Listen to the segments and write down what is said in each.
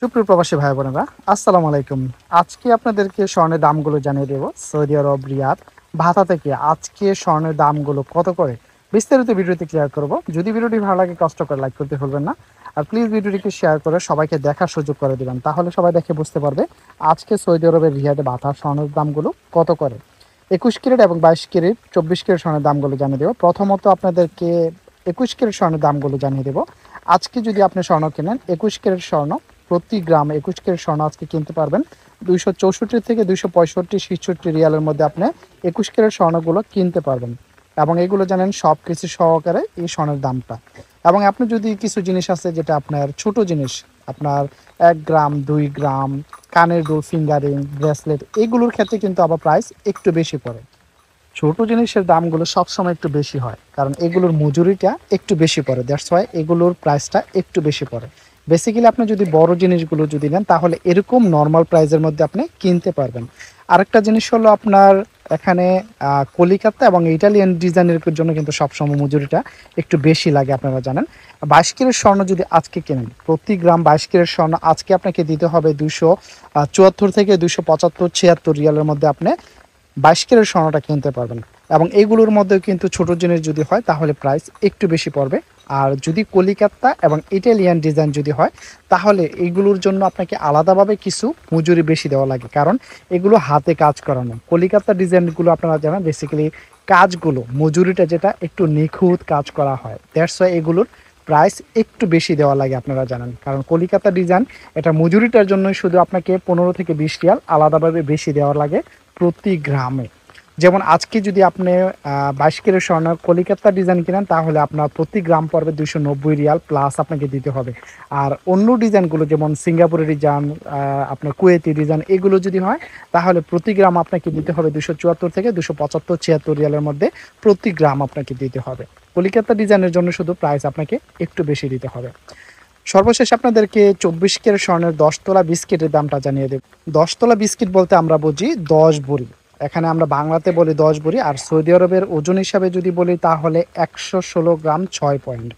সুপ্রিয় প্রবাসী ভাই বোনেরা, আসসালামু আলাইকুম। আজকে আপনাদেরকে স্বর্ণের দামগুলো জানিয়ে দেব। সৌদি আরব রিয়াদ ভাতা থেকে আজকে স্বর্ণের দামগুলো কত করে বিস্তারিত ভিডিওতে ক্লিয়ার করব। যদি ভিডিওটি ভালো লাগে কষ্ট করে লাইক করতে ভুলবেন না। আর প্লিজ ভিডিওটিকে শেয়ার করে সবাইকে দেখার সুযোগ করে দিবেন, তাহলে সবাই দেখে বুঝতে পারবে আজকে সৌদি আরবের রিয়াদে ভাতার স্বর্ণের দামগুলো কত করে। 21 ক্যারেট এবং 22 ক্যারেট 24 ক্যারেট স্বর্ণের দামগুলো জানিয়ে দেবো। প্রথমত আপনাদেরকে 21 ক্যারেট স্বর্ণের দামগুলো জানিয়ে দেবো। আজকে যদি আপনি স্বর্ণ কেনেন 21 ক্যারেট স্বর্ণ প্রতি গ্রাম 21 ক্যারেট স্বর্ণ আজকে কিনতে পারবেন 264 থেকে 265 রিয়ালের মধ্যে আপনি 21 ক্যারেট স্বর্ণগুলো কিনতে পারবেন। এবং এগুলো জানেন সব কিছু সহকারে এই স্বর্ণের দামটা। এবং আপনি যদি কিছু জিনিস আছে যেটা আপনার ছোট জিনিস, আপনার 1 গ্রাম 2 গ্রাম কানের দুল, ফিঙ্গারিং, ব্রেসলেট, এগুলোর ক্ষেত্রে কিন্তু আবার প্রাইস একটু বেশি পড়ে। ছোট জিনিসের দামগুলো সবসময় একটু বেশি হয়, কারণ এগুলোর মজুরিটা একটু বেশি পড়ে। দ্যাটস ওয়াই এগুলোর প্রাইসটা একটু বেশি পড়ে। বেসিক্যালি আপনি যদি বড় জিনিসগুলো যদি নেন তাহলে এরকম নর্মাল প্রাইসের মধ্যে আপনি কিনতে পারবেন। আরেকটা জিনিস হলো আপনার এখানে কলিকাতা এবং ইটালিয়ান ডিজাইনের জন্য কিন্তু সবসময় মজুরিটা একটু বেশি লাগে, আপনারা জানেন। 22 ক্যারেট স্বর্ণ যদি আজকে কেনেন, প্রতি গ্রাম 22 ক্যারেট স্বর্ণ আজকে আপনাকে দিতে হবে 274 থেকে 275-76 রিয়ালের মধ্যে আপনি 22 ক্যারেট স্বর্ণটা কিনতে পারবেন। এবং এইগুলোর মধ্যেও কিন্তু ছোট জিনিস যদি হয় তাহলে প্রাইস একটু বেশি পড়বে। আর যদি কলিকাতা এবং ইটালিয়ান ডিজাইন যদি হয় তাহলে এইগুলোর জন্য আপনাকে আলাদাভাবে কিছু মজুরি বেশি দেওয়া লাগে, কারণ এগুলো হাতে কাজ করানো। কলিকাতা ডিজাইনগুলো আপনারা জানেন বেসিক্যালি কাজগুলো মজুরিটা যেটা একটু নিখুঁত কাজ করা হয়। দ্যাটস ওয়াই এগুলোর প্রাইস একটু বেশি দেওয়া লাগে, আপনারা জানেন। কারণ কলিকাতা ডিজাইন এটা মজুরিটার জন্যই শুধু আপনাকে 15 থেকে 20 রিয়াল আলাদাভাবে বেশি দেওয়া লাগে প্রতি গ্রামে। যেমন আজকে যদি আপনি 22 ক্যারেট স্বর্ণ কলিকাতা ডিজাইন কিনেন তাহলে আপনার প্রতি গ্রাম পড়বে 290 রিয়াল প্লাস আপনাকে দিতে হবে। আর অন্য ডিজাইনগুলো যেমন সিঙ্গাপুরের ডিজাইন, আপনার কুয়েতি ডিজাইন, এগুলো যদি হয় তাহলে প্রতি গ্রাম আপনাকে দিতে হবে 274 থেকে 275-76 রিয়ালের মধ্যে প্রতি গ্রাম আপনাকে দিতে হবে। কলিকাতা ডিজাইনের জন্য শুধু প্রাইস আপনাকে একটু বেশি দিতে হবে। সর্বশেষ আপনাদেরকে 24 ক্যারেট স্বর্ণের 10 তোলা বিস্কিটের দামটা জানিয়ে দেব। 10 তোলা বিস্কিট বলতে আমরা বুঝি 10 ভরি। এখানে আমরা বাংলাতে বলি 10 ভরি, আর সৌদি আরবের ওজন হিসাবে যদি বলি তাহলে 116 গ্রাম 6 পয়েন্ট।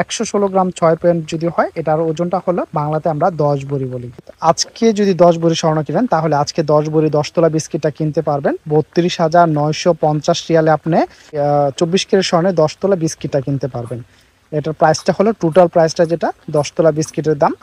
116 গ্রাম 6 পয়েন্ট যদি হয় এটার ওজনটা হলো বাংলাতে আমরা 10 ভরি বলি। আজকে যদি 10 ভরি স্বর্ণ কিনেন তাহলে আজকে 10 ভরি 10 তোলা বিস্কিটটা কিনতে পারবেন 32,950 রিয়ালে। আপনি 24 ক্যারেট স্বর্ণে 10 তোলা বিস্কিটটা কিনতে পারবেন। এটার প্রাইসটা হলো টোটাল প্রাইসটা যেটা 10 তোলা বিস্কিটের দাম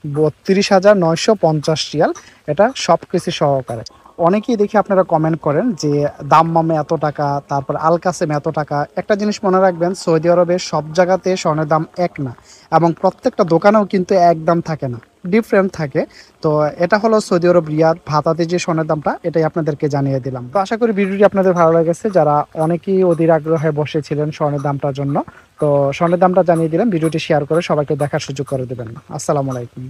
32,950 রিয়াল, এটা সব কিছু সহকারে। অনেকেই দেখি আপনারা কমেন্ট করেন যে দাম্মামে এত টাকা, তারপর আল কাসেম এত টাকা। একটা জিনিস মনে রাখবেন, সৌদি আরবের সব জায়গাতে স্বর্ণের দাম এক না, এবং প্রত্যেকটা দোকানেও কিন্তু এক দাম থাকে না, ডিফারেন্ট থাকে। তো এটা হলো সৌদি আরব রিয়াদ ভাতাতে যে স্বর্ণের দামটা, এটাই আপনাদেরকে জানিয়ে দিলাম। তো আশা করি ভিডিওটি আপনাদের ভালো লেগেছে, যারা অনেকেই অধীর আগ্রহে বসেছিলেন স্বর্ণের দামটার জন্য। তো স্বর্ণের দামটা জানিয়ে দিলাম, ভিডিওটি শেয়ার করে সবাইকে দেখার সুযোগ করে দেবেন। আসসালামু আলাইকুম।